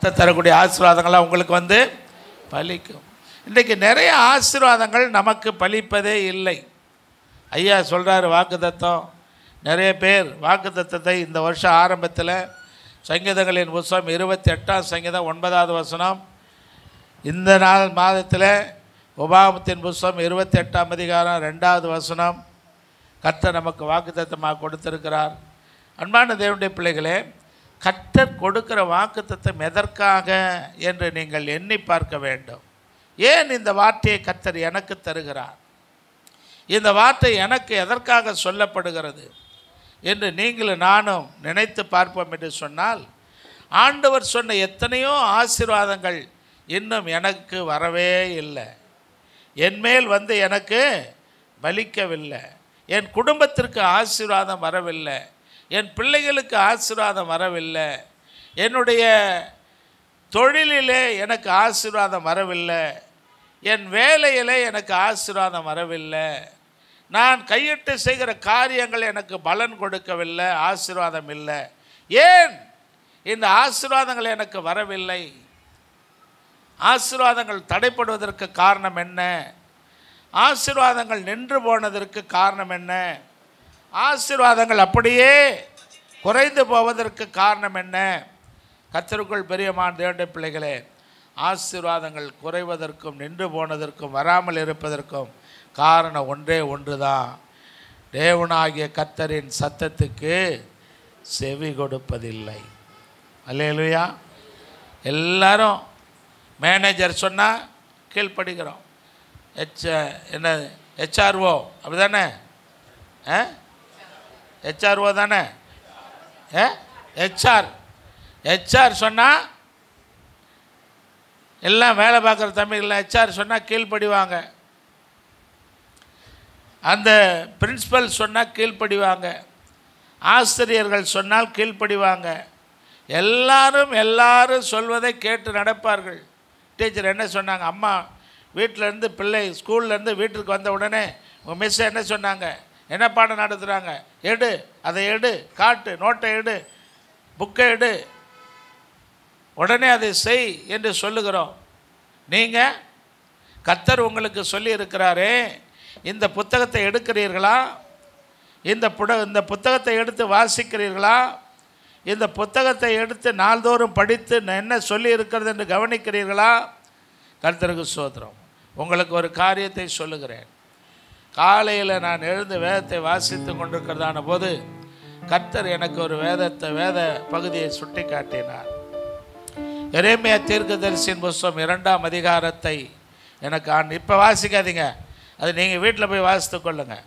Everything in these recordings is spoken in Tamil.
தரக்கூடிய ஆசீர்வாதங்கள்லாம் உங்களுக்கு வந்து பலிக்கும். இன்றைக்கு நிறைய ஆசீர்வாதங்கள் நமக்கு பலிப்பதே இல்லை. ஐயா சொல்கிறாரு வாக்குத்தத்தம். நிறைய பேர் வாக்குத்தத்தத்தை இந்த வருஷம் ஆரம்பத்தில் சங்கீதங்களின் புஸ்தகம் 28ஆம் சங்கீதம் 9வது வசனம், இந்த நாள் மாதத்தில் உபாகமத்தின் புஸ்தகம் 28ஆம் அதிகாரம் 2வது வசனம் கர்த்தர் நமக்கு வாக்குத்தத்தமாக கொடுத்திருக்கிறார். அன்பான தேவனுடைய பிள்ளைகளே, கர்த்தர் கொடுக்கிற வாக்குத்தத்தம் எதற்காக என்று நீங்கள் எண்ணி பார்க்க வேண்டும். ஏன் இந்த வார்த்தையை கர்த்தர் எனக்கு தருகிறார், இந்த வார்த்தை எனக்கு எதற்காக சொல்லப்படுகிறது என்று நீங்களும் நானும் நினைத்து பார்ப்போம் என்று சொன்னால், ஆண்டவர் சொன்ன எத்தனையோ ஆசீர்வாதங்கள் இன்னும் எனக்கு வரவே இல்லை. என்மேல் வந்து எனக்கு பலிக்கவில்லை. என் குடும்பத்திற்கு ஆசீர்வாதம் வரவில்லை. என் பிள்ளைகளுக்கு ஆசீர்வாதம் வரவில்லை. என்னுடைய தொழிலிலே எனக்கு ஆசீர்வாதம் வரவில்லை. என் வேலையிலே எனக்கு ஆசீர்வாதம் வரவில்லை. நான் கையிட்டு செய்கிற காரியங்கள் எனக்கு பலன் கொடுக்கவில்லை, ஆசீர்வாதம் இல்லை. ஏன் இந்த ஆசீர்வாதங்கள் எனக்கு வரவில்லை? ஆசீர்வாதங்கள் தடைப்படுவதற்கு காரணம் என்ன? ஆசீர்வாதங்கள் நின்று போனதற்கு காரணம் என்ன? ஆசீர்வாதங்கள் அப்படியே குறைந்து போவதற்கு காரணம் என்ன? கர்த்தருக்குள் பிரியமான தேவனுடைய பிள்ளைகளே, ஆசீர்வாதங்கள் குறைவதற்கும் நின்று போனதற்கும் வராமல் இருப்பதற்கும் காரணம் ஒன்றே ஒன்று தான். தேவனாகிய கர்த்தரின் சத்தத்துக்கு செவி கொடுப்பதில்லை. அல்லேலூயா. எல்லாரும் மேனேஜர் சொன்னால் கீழ்ப்படுகிறோம். என்ன ஹெச்ஆர்ஓ அப்படி தானே? ஹெச்ஆர்ஓ தானே? ஹெச்ஆர் சொன்னால் எல்லாம் வேலை பார்க்குற தம்பிகள்லாம் ஹெச்ஆர் சொன்னால் கீழ்ப்படிவாங்க. அந்த பிரின்சிபல் சொன்னால் கீழ்ப்படிவாங்க. ஆசிரியர்கள் சொன்னால் கீழ்ப்படிவாங்க. எல்லாரும் சொல்வதை கேட்டு நடப்பார்கள். டீச்சர் என்ன சொன்னாங்க? அம்மா வீட்டிலேருந்து பிள்ளை ஸ்கூல்லேருந்து வீட்டுக்கு வந்த உடனே உங்கள் மிஸ் என்ன சொன்னாங்க, என்ன பாடம் நடத்துகிறாங்க, எடு, அதை எடு, காட்டு, நோட்டை எடு, புக்கை எடு, உடனே அதை செய் என்று சொல்லுகிறோம். நீங்கள் கர்த்தர் உங்களுக்கு சொல்லி இருக்கிறாரே, இந்த புத்தகத்தை எடுக்கிறீர்களா? இந்த புத்தகத்தை எடுத்து வாசிக்கிறீர்களா? இந்த புத்தகத்தை எடுத்து நாள்தோறும் படித்து என்ன சொல்லி இருக்கிறது என்று கவனிக்கிறீர்களா? கர்த்தருக்கு ஸ்தோத்திரம். உங்களுக்கு ஒரு காரியத்தை சொல்லுகிறேன். காலையில் நான் எழுந்து வேதத்தை வாசித்து கொண்டிருக்கிறதான போது கர்த்தர் எனக்கு ஒரு வேத பகுதியை சுட்டி காட்டினார். எரேமியா தீர்க்கதரிசியின் புஸ்தகம் 2ஆம் அதிகாரத்தை எனக்கு இப்போ வாசிக்காதீங்க, அது நீங்கள் வீட்டில் போய் வாசித்து கொள்ளுங்கள்.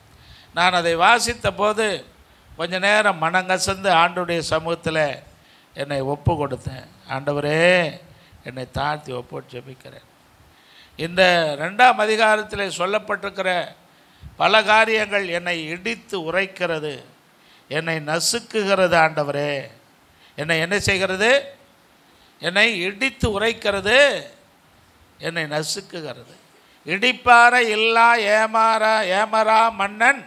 நான் அதை வாசித்த போது கொஞ்ச நேரம் மனங்கசந்து ஆண்டவருடைய சமூகத்தில் என்னை ஒப்பு கொடுத்தேன். ஆண்டவரே, என்னை தாழ்த்தி ஒப்பு ஜெபிக்கிறேன். இந்த 2ஆம் அதிகாரத்தில் சொல்லப்பட்டிருக்கிற பல காரியங்கள் என்னை இடித்து உரைக்கிறது, என்னை நசுக்குகிறது. ஆண்டவரே, என்னை என்ன செய்கிறது? என்னை இடித்து உரைக்கிறது, என்னை நசுக்குகிறது. இடிப்பார இல்லா ஏமரா மன்னன்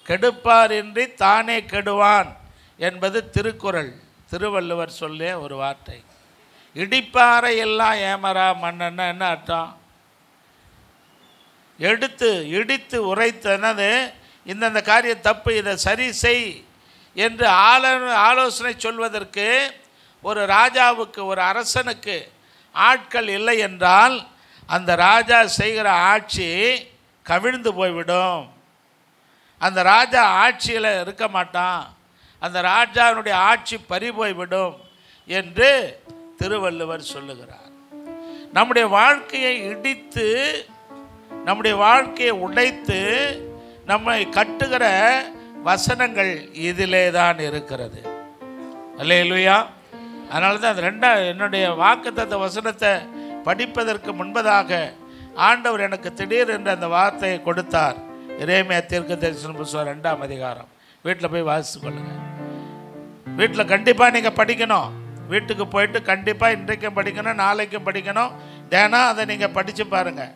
கெடுப்பாரின்றி தானே கெடுவான் என்பது திருக்குறள், திருவள்ளுவர் சொல்லே ஒரு வார்த்தை. இடிப்பாறை எல்லாம் ஏமரா மன்னன்னா என்ன அர்த்தம்? இடித்து உரைத்தனது இந்தந்த காரியம் தப்பு, இதை சரி செய் என்று ஆலோசனை சொல்வதற்கு ஒரு ராஜாவுக்கு, ஒரு அரசனுக்கு ஆட்கள் இல்லை என்றால் அந்த ராஜா செய்கிற ஆட்சி கவிழ்ந்து போய்விடும். அந்த ராஜா ஆட்சியில் இருக்க மாட்டான், அந்த ராஜாவினுடைய ஆட்சி பறிபோய்விடும் என்று திருவள்ளுவர் சொல்லுகிறார். நம்முடைய வாழ்க்கையை இடித்து, நம்முடைய வாழ்க்கையை உடைத்து நம்மை கட்டுகிற வசனங்கள் இதிலே தான் இருக்கிறது. அல்லேலூயா. அதனால தான் என்னுடைய வாக்குத்தத்த வசனத்தை படிப்பதற்கு முன்பதாக ஆண்டவர் எனக்கு திடீர் என்று அந்த வார்த்தையை கொடுத்தார். எரேமியா தீர்க்கதரிசன புத்தகம் 2ஆம் அதிகாரம் வீட்டில் போய் வாசித்து கொள்ளுங்கள். வீட்டில் கண்டிப்பாக நீங்கள் படிக்கணும். வீட்டுக்கு போயிட்டு கண்டிப்பாக இன்றைக்கும் படிக்கணும், நாளைக்கும் படிக்கணும். தினம் அதை நீங்கள் படித்து பாருங்கள்.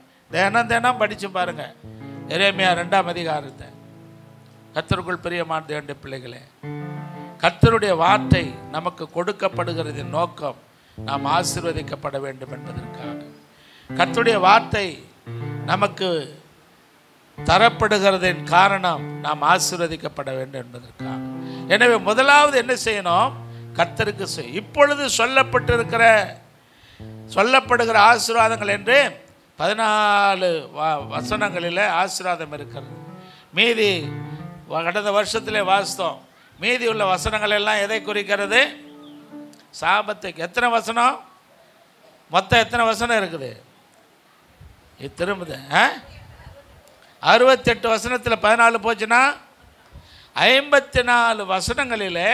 தினம் படித்து பாருங்கள் எரேமியா 2ஆம் அதிகாரத்தை. கர்த்தருக்குள் பிரியமான தேவனுடைய பிள்ளைகளே, கர்த்தருடைய வார்த்தை நமக்கு கொடுக்கப்படுகிறதின் நோக்கம் நாம் ஆசீர்வதிக்கப்பட வேண்டும் என்பதற்காக. கர்த்தருடைய வார்த்தை நமக்கு தரப்படுகிறதின் காரணம் நாம் ஆசீர்வதிக்கப்பட வேண்டும் என்பதற்காக. எனவே முதலாவது என்ன செய்யணும்? கர்த்தருக்கு இப்பொழுது சொல்லப்படுகிற ஆசீர்வாதங்கள் என்று 14 வசனங்களில் ஆசீர்வாதம் இருக்கிறது. மீதி கடந்த வருஷத்திலே வாசித்தோம். மீதி உள்ள வசனங்கள் எல்லாம் எதை குறிக்கிறது? சாபத்துக்கு. எத்தனை வசனம்? மொத்தம் எத்தனை வசனம் இருக்குது? இது திரும்புது 68 வசனத்தில் 14 போச்சுன்னா 54 வசனங்களிலே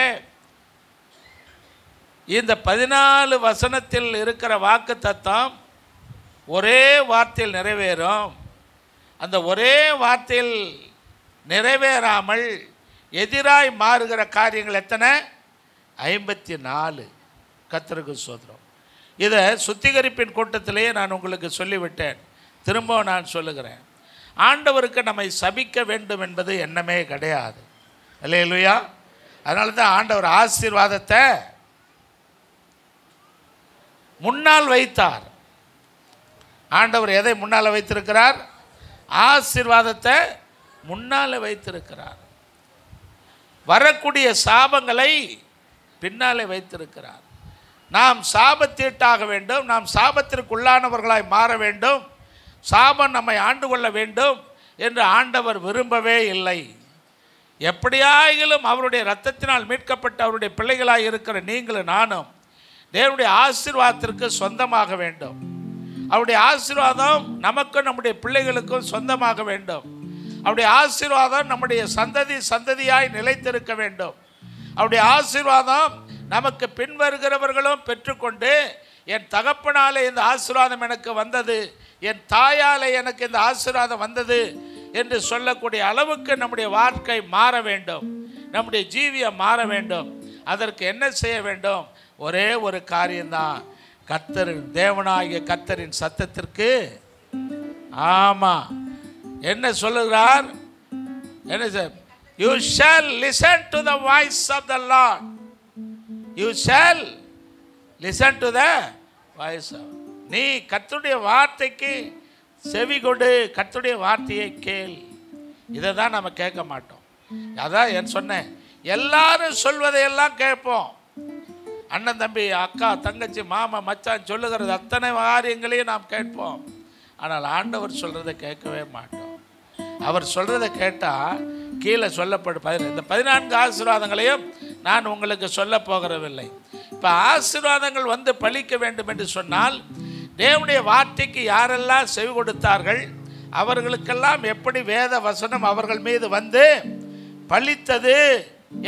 இந்த 14 வசனத்தில் இருக்கிற வாக்கு தத்தம் ஒரே வார்த்தையில் நிறைவேறும். அந்த ஒரே வார்த்தையில் நிறைவேறாமல் எதிராய் மாறுகிற காரியங்கள் எத்தனை? 54. கர்த்தருக்கு ஸ்தோத்திரம். இதை சுத்திகரிப்பின் கூட்டத்திலேயே நான் உங்களுக்கு சொல்லிவிட்டேன். திரும்பவும் நான் சொல்லுகிறேன். ஆண்டவருக்கு நம்மை சபிக்க வேண்டும் என்பது எண்ணமே கிடையாது. அல்லேலூயா. அதனால தான் ஆண்டவர் ஆசீர்வாதத்தை முன்னால் வைத்தார். ஆண்டவர் எதை முன்னால் வைத்திருக்கிறார்? ஆசீர்வாதத்தை முன்னால் வைத்திருக்கிறார். வரக்கூடிய சாபங்களை பின்னாலே வைத்திருக்கிறார். நாம் சாபத்தீட்டாக வேண்டும், நாம் சாபத்திற்குள்ளானவர்களாய் மாற வேண்டும், சாபம் நம்மை ஆண்டு கொள்ள வேண்டும் என்று ஆண்டவர் விரும்பவே இல்லை. எப்படியாயிலும் அவருடைய இரத்தத்தினால் மீட்கப்பட்ட அவருடைய பிள்ளைகளாய் இருக்கிற நீங்களும் நானும் தேவனுடைய ஆசீர்வாதத்திற்கு சொந்தமாக வேண்டும். அவருடைய ஆசீர்வாதம் நமக்கும் நம்முடைய பிள்ளைகளுக்கும் சொந்தமாக வேண்டும். அவருடைய ஆசீர்வாதம் நம்முடைய சந்ததியாய் நிலைத்திருக்க வேண்டும். அவருடைய ஆசீர்வாதம் நமக்கு பின்வருகிறவர்களும் பெற்றுக்கொண்டு, என் தகப்பனாலே இந்த ஆசீர்வாதம் எனக்கு வந்தது, என் தாயாலே எனக்கு இந்த ஆசீர்வாதம் வந்தது என்று சொல்லக்கூடிய அளவுக்கு நம்முடைய வாழ்க்கை மாற வேண்டும், நம்முடைய ஜீவியம் மாற வேண்டும். அதற்கு என்ன செய்ய வேண்டும்? ஒரே ஒரு காரியம்தான். கர்த்தரின் தேவனாகிய கர்த்தரின் சத்தத்திற்கு என்ன சொல்லுகிறார்? என்ன sir? You shall listen to the voice of the Lord. You shall listen to the voice of. நீ கர்த்தருடைய வார்த்தைக்கு செவி கொடு, கர்த்தருடைய வார்த்தையை கேள். இதை தான் நம்ம கேட்க மாட்டோம். அதான் என் சொன்னேன், எல்லாரும் சொல்வதையெல்லாம் கேட்போம். அண்ணன் தம்பி அக்கா தங்கச்சி மாமா மச்சான் சொல்லுகிறது அத்தனை காரியங்களையும் நாம் கேட்போம். ஆனால் ஆண்டவர் சொல்கிறத கேட்கவே மாட்டோம். அவர் சொல்கிறத கேட்டால் கீழே சொல்லப்படும் இந்த 14 ஆசீர்வாதங்களையும் நான் உங்களுக்கு சொல்ல போகிறவில்லை. இப்போ ஆசீர்வாதங்கள் வந்து பலிக்க வேண்டும் என்று சொன்னால் தேவனுடைய வார்த்தைக்கு யாரெல்லாம் செவி கொடுத்தார்கள் அவர்களுக்கெல்லாம் எப்படி வேத வசனம் அவர்கள் மீது வந்து பலித்தது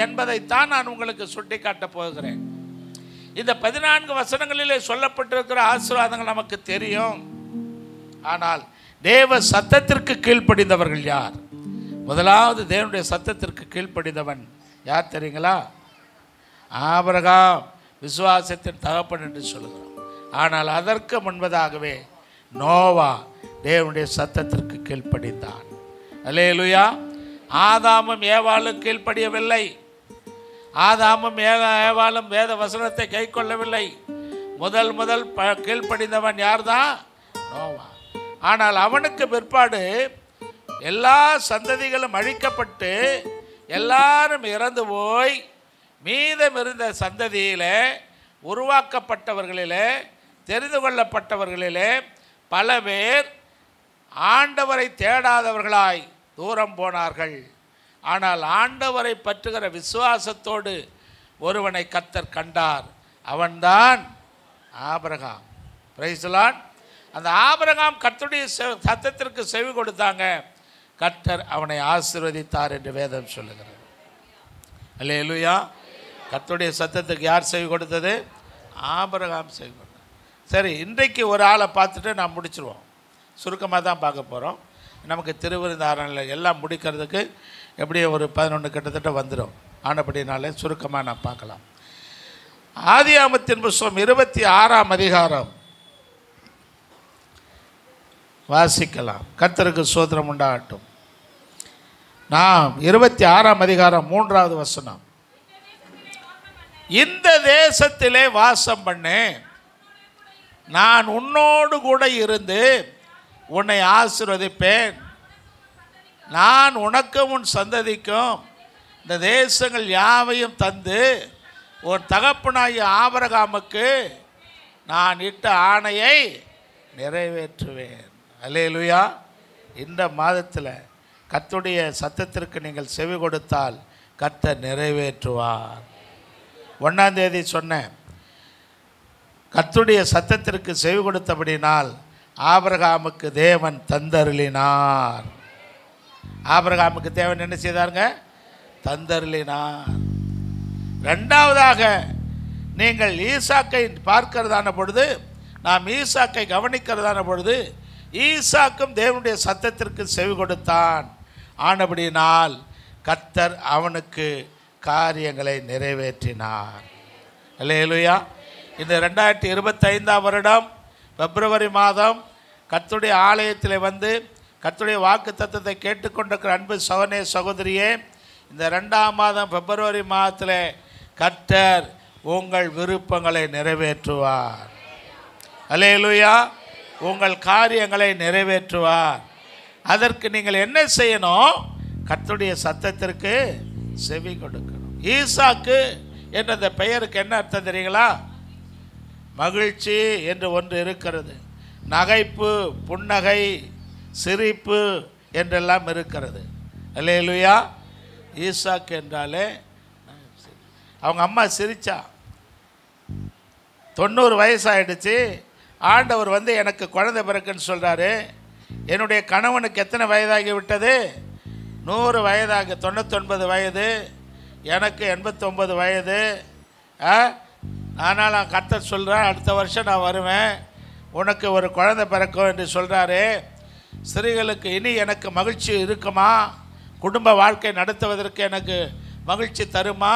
என்பதைத்தான் நான் உங்களுக்கு சுட்டி காட்டப் போகிறேன். இந்த 14 வசனங்களிலே சொல்லப்பட்டிருக்கிற ஆசீர்வாதங்கள் நமக்கு தெரியும். ஆனால் தேவ சத்தத்திற்கு கீழ்ப்படிந்தவர்கள் யார்? முதலாவது தேவனுடைய சத்தத்திற்கு கீழ்ப்படிந்தவன் யார் தெரியுங்களா? ஆபிரகாம் விசுவாசத்தின் தகப்பன் என்று சொல்லுகிறோம். ஆனால் அதற்கு முன்பதாகவே நோவா தேவனுடைய சத்தத்திற்கு கீழ்ப்படிந்தான். அல்லேலூயா. ஆதாமும் ஏவாளும் கீழ்ப்படியவில்லை. ஆதாமும் ஏவாளும் வேத வசனத்தை கை கொள்ளவில்லை. முதல் கீழ்ப்படிந்தவன் யார்தான்? நோவா. ஆனால் அவனுக்கு பிற்பாடு எல்லா சந்ததிகளும் அழிக்கப்பட்டு எல்லாரும் இறந்து போய் மீதமிருந்த சந்ததியிலே உருவாக்கப்பட்டவர்களிலே தெரிந்து கொள்ளப்பட்டவர்களிலே பல பேர் ஆண்டவரை தேடாதவர்களாய் தூரம் போனார்கள். ஆனால் ஆண்டவரை பற்றுகிற விசுவாசத்தோடு ஒருவனை கர்த்தர் கண்டார். அவன்தான் ஆபிரகாம். Praise the Lord. அந்த ஆபிரகாம் கர்த்தருடைய சத்தத்திற்கு செவி கொடுத்தாங்க. கர்த்தர் அவனை ஆசீர்வதித்தார் என்று வேதம் சொல்லுகிறது. அல்லேலூயா. கர்த்தருடைய சத்தத்துக்கு யார் செவி கொடுத்தது? ஆபிரகாம் செவி கொடுத்தார். சரி, இன்றைக்கு ஒரு ஆளை பார்த்துட்டு நான் முடிச்சிருவோம். சுருக்கமாக தான் பார்க்க போகிறோம். நமக்கு திருவிருந்தாரணில் எல்லாம் முடிக்கிறதுக்கு எப்படியும் ஒரு 11 கிட்டத்தட்ட வந்துடும். ஆனபடினாலே சுருக்கமாக நான் பார்க்கலாம். ஆதியாகமத்தின் புஸ்தகம் 26ஆம் அதிகாரம் வாசிக்கலாம். கர்த்தருக்கு ஸ்தோத்திரம் உண்டாகட்டும். நாம் 26ஆம் அதிகாரம் 3வது வசனம். இந்த தேசத்திலே வாசம் பண்ணு. நான் உன்னோடு கூட இருந்து உன்னை ஆசீர்வதிப்பேன். நான் உனக்கும் உன் சந்ததிக்கும் இந்த தேசங்கள் யாவையும் தந்து ஒரு தகப்பனாகிய ஆபிரகாமுக்கு நான் இட்ட ஆணையை நிறைவேற்றுவேன். அல்லேலூயா. இந்த மாதத்தில் கர்த்தருடைய சத்தத்திற்கு நீங்கள் செவி கொடுத்தால் கர்த்தர் நிறைவேற்றுவார். 1ஆம் தேதி சொன்னேன், கர்த்தருடைய சத்தத்திற்கு செவி கொடுத்தபடினால் ஆபிரகாமுக்கு தேவன் தந்தருளினார். ஆபிரகாமுக்கு தேவன் என்ன செய்தாருங்க? தந்தருளினார். ரெண்டாவதாக நீங்கள் ஈசாக்கை பார்க்கிறதான பொழுது, நாம் ஈசாக்கை கவனிக்கிறதான பொழுது, ஈசாக்கும் தேவனுடைய சத்தத்திற்கு செவி கொடுத்தான். ஆனபடினால் கர்த்தர் அவனுக்கு காரியங்களை நிறைவேற்றினார். அல்லேலூயா. இந்த 2025ஆம் வருடம் பிப்ரவரி மாதம் கர்த்தருடைய ஆலயத்தில் வந்து கர்த்தருடைய வாக்கு தத்தத்தை கேட்டுக்கொண்டிருக்கிற அன்பு சகோதரனே சகோதரியே, இந்த 2ஆம் மாதம் பிப்ரவரி மாதத்தில் கர்த்தர் உங்கள் விருப்பங்களை நிறைவேற்றுவார். அல்லேலூயா. உங்கள் காரியங்களை நிறைவேற்றுவார். அதற்கு நீங்கள் என்ன செய்யணும்? கர்த்தருடைய சத்தத்திற்கு செவி கொடுக்கணும். ஈசாக்கு என்ற அந்த பெயருக்கு என்ன அர்த்தம் தெரியுங்களா? மகிழ்ச்சி என்று ஒன்று இருக்கிறது, நகைப்பு, புன்னகை, சிரிப்பு என்றெல்லாம் இருக்கிறது. அல்லேலூயா. ஈசாக்கு என்றாலே அவங்க அம்மா சிரிச்சா. 90 வயசாகிடுச்சு. ஆண்டவர் வந்து எனக்கு குழந்தை பிறக்குன்னு சொல்கிறாரு. என்னுடைய கணவனுக்கு எத்தனை வயதாகி விட்டது? 100 வயதாகி 99 வயது, எனக்கு 89 வயது. ஆனால் நான் கர்த்தர் சொல்கிறேன், அடுத்த வருஷம் நான் வருவேன், உனக்கு ஒரு குழந்தை பிறக்கும் என்று சொல்கிறாரு. ஸ்திரீகளுக்கு இனி எனக்கு மகிழ்ச்சி இருக்குமா? குடும்ப வாழ்க்கை நடத்துவதற்கு எனக்கு மகிழ்ச்சி தருமா?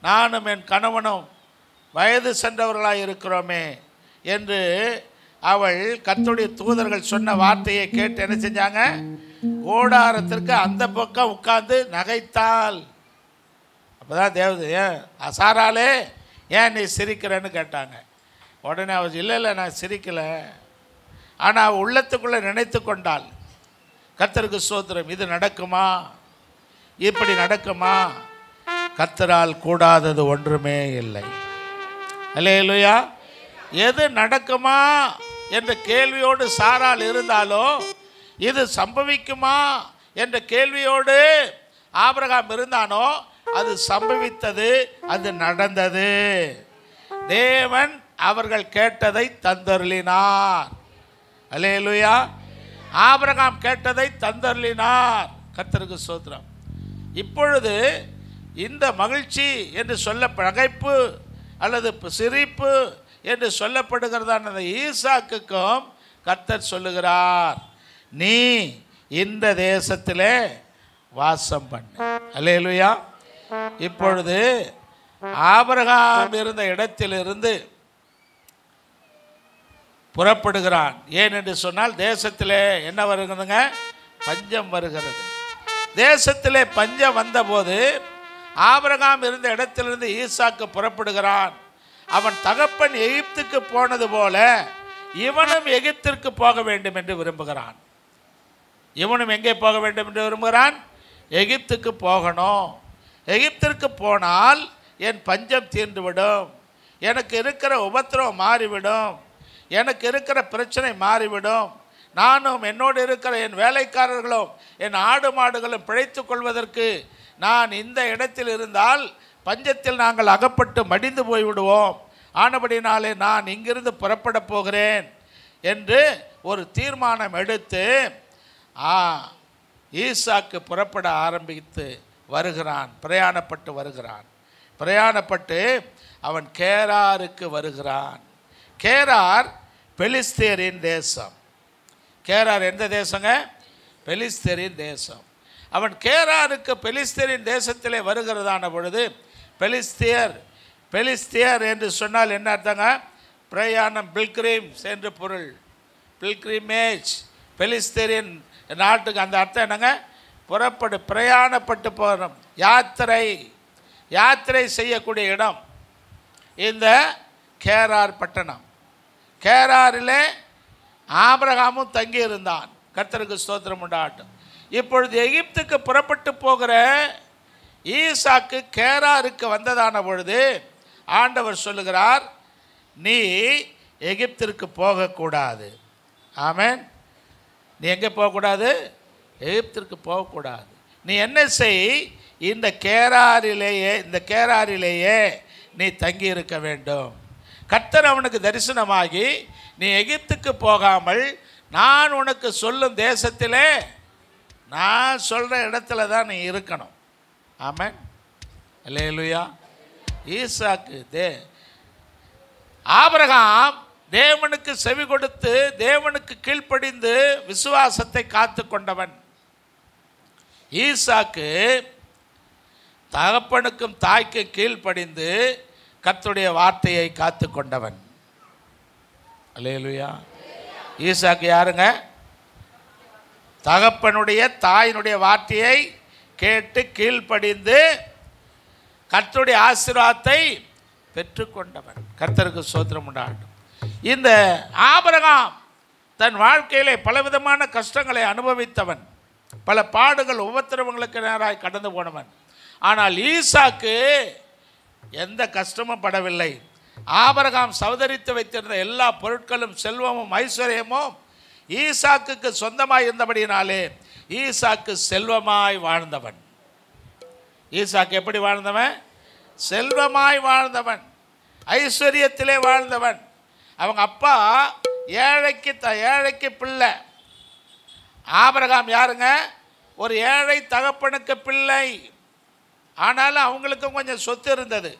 நானும் என் கணவனும் வயது சென்றவர்களாக இருக்கிறோமே என்று அவள் கர்த்தருடைய தூதர்கள் சொன்ன வார்த்தையை கேட்டு என்ன செஞ்சாங்க? கூடாரத்திற்கு அந்த பக்கம் உட்கார்ந்து நகைத்தாள். அப்போ தான் தேவதை, ஏன் சாராலே ஏன் நீ சிரிக்கிறன்னு கேட்டாங்க. உடனே அவள் இல்லை நான் சிரிக்கலை. ஆனால் அவள் உள்ளத்துக்குள்ளே நினைத்து கொண்டாள், கர்த்தருக்கு ஸ்தோத்திரம், இது நடக்குமா? இப்படி நடக்குமா? கர்த்தரால் கூடாதது ஒன்றுமே இல்லை. அல்லேலூயா. எது நடக்குமா என்ற கேள்வியோடு சாரால் இருந்தாலோ, இது சம்பவிக்குமா என்ற கேள்வியோடு ஆபிரகாம் இருந்தானோ, அது சம்பவித்தது, அது நடந்தது. தேவன் அவர்கள் கேட்டதை தந்தருளினார். அல்லேலூயா. ஆபிரகாம் கேட்டதை தந்தருளினார். கர்த்தருக்கு ஸ்தோத்திரம். இப்பொழுது இந்த மகிழ்ச்சி என்று சொல்ல, நகைப்பு அல்லது சிரிப்பு என்று சொல்லப்படுகிறதான அந்த ஈசாக்குக்கும் கர்த்தர் சொல்லுகிறார், நீ இந்த தேசத்திலே வாசம் பண்ணு. அல்லேலூயா. இப்பொழுது ஆபிரகாம் இருந்த இடத்திலிருந்து புறப்படுகிறான். ஏன் என்று சொன்னால், தேசத்திலே என்ன வருகிறதுங்க? பஞ்சம் வருகிறது. தேசத்திலே பஞ்சம் வந்தபோது ஆபிரகாம் இருந்த இடத்திலிருந்து ஈசாக்கு புறப்படுகிறான். அவன் தகப்பன் எகிப்துக்கு போனது போல இவனும் எகிப்திற்கு போக வேண்டும் என்று விரும்புகிறான். இவனும் எங்கே போக வேண்டும் என்று விரும்புகிறான்? எகிப்துக்கு போகணும். எகிப்திற்கு போனால் என் பஞ்சம் தீர்ந்துவிடும், எனக்கு இருக்கிற உபத்திரவம் மாறிவிடும், எனக்கு இருக்கிற பிரச்சனை மாறிவிடும், நானும் என்னோடு இருக்கிற என் வேலைக்காரர்களும் என் ஆடு மாடுகளும் பிழைத்து கொள்வதற்கு நான் இந்த இடத்தில் இருந்தால் பஞ்சத்தில் நாங்கள் அகப்பட்டு மடிந்து போய்விடுவோம். ஆனபடினாலே நான் இங்கிருந்து புறப்பட போகிறேன் என்று ஒரு தீர்மானம் எடுத்து ஈசாக்கு புறப்பட ஆரம்பித்து வருகிறான். பிரயாணப்பட்டு வருகிறான். பிரயாணப்பட்டு அவன் கேராருக்கு வருகிறான். கேரார் பெலிஸ்தேரின் தேசம். கேரார் எந்த தேசங்க? பெலிஸ்தேரின் தேசம். அவன் கேராருக்கு பெலிஸ்தேரின் தேசத்திலே வருகிறதான பொழுது, பெலிஸ்தியர் என்று சொன்னால் என்ன அர்த்தங்க? பிரயாணம், பில்கிரிம்ஸ் என்று பொருள். பில்கிரிமேஜ், பெலிஸ்தேரின் நாட்டுக்கு அந்த அர்த்தம் என்னங்க? பிரயாணப்பட்டு போகிறோம், யாத்திரை செய்யக்கூடிய இடம் இந்த கேரார் பட்டணம். கேராரிலே ஆபிரகாமும் தங்கியிருந்தான். கர்த்தருக்கு ஸ்தோத்திரம் உண்டாகட்டும். இப்பொழுது எகிப்துக்கு புறப்பட்டு போகிற ஈசாக்கு கேராருக்கு வந்ததான பொழுது ஆண்டவர் சொல்லுகிறார், நீ எகிப்திற்கு போகக்கூடாது. ஆமென். நீ எங்கே போகக்கூடாது? எகிப்திற்கு போகக்கூடாது. நீ என்ன செய், இந்த கேராரிலேயே நீ தங்கி இருக்க வேண்டும். கர்த்தர் அவனுக்கு தரிசனமாகி, நீ எகிப்துக்கு போகாமல் நான் உனக்கு சொல்லும் தேசத்திலே, நான் சொல்கிற இடத்துல தான் நீ இருக்கணும். ஆமென். அல்லேலூயா. ஈசாக்கு ஆபிரகாம் தேவனுக்கு செவி கொடுத்து தேவனுக்கு கீழ்ப்படிந்து விசுவாசத்தை காத்து கொண்டவன். ஈசாக்கு தகப்பனுக்கும் தாய்க்கும் கீழ்ப்படிந்து கர்த்தருடைய வார்த்தையை காத்து கொண்டவன். அல்லேலூயா. ஈசாக்கு யாருங்க? தகப்பனுடைய தாயினுடைய வார்த்தையை கேட்டு கீழ்ப்படிந்து கர்த்தருடைய ஆசீர்வாதத்தை பெற்றுக்கொண்டவன். கர்த்தருக்கு ஸ்தோத்திரம் உண்டாகட்டும். இந்த ஆபிரகாம் தன் வாழ்க்கையிலே பலவிதமான கஷ்டங்களை அனுபவித்தவன், பல பாடுகள் உபத்திரவங்களுக்கு நேராக கடந்து போனவன். ஆனால் ஈசாக்கு எந்த கஷ்டமும் படவில்லை. ஆபிரகாம் சவதரித்து வைத்திருந்த எல்லா பொருட்களும் செல்வமும் ஐஸ்வர்யமும் ஈசாக்குக்கு சொந்தமாய் இருந்தபடியினாலே ஈசாக்கு செல்வமாய் வாழ்ந்தவன். ஈசாக்கு எப்படி வாழ்ந்தவன்? செல்வமாய் வாழ்ந்தவன், ஐஸ்வர்யத்திலே வாழ்ந்தவன். அவங்க அப்பா ஏழைக்கு பிள்ளை. ஆபிரகாம் யாருங்க? ஒரு ஏழை தகப்பனுக்கு பிள்ளை. ஆனாலும் அவங்களுக்கும் கொஞ்சம் சொத்து இருந்தது.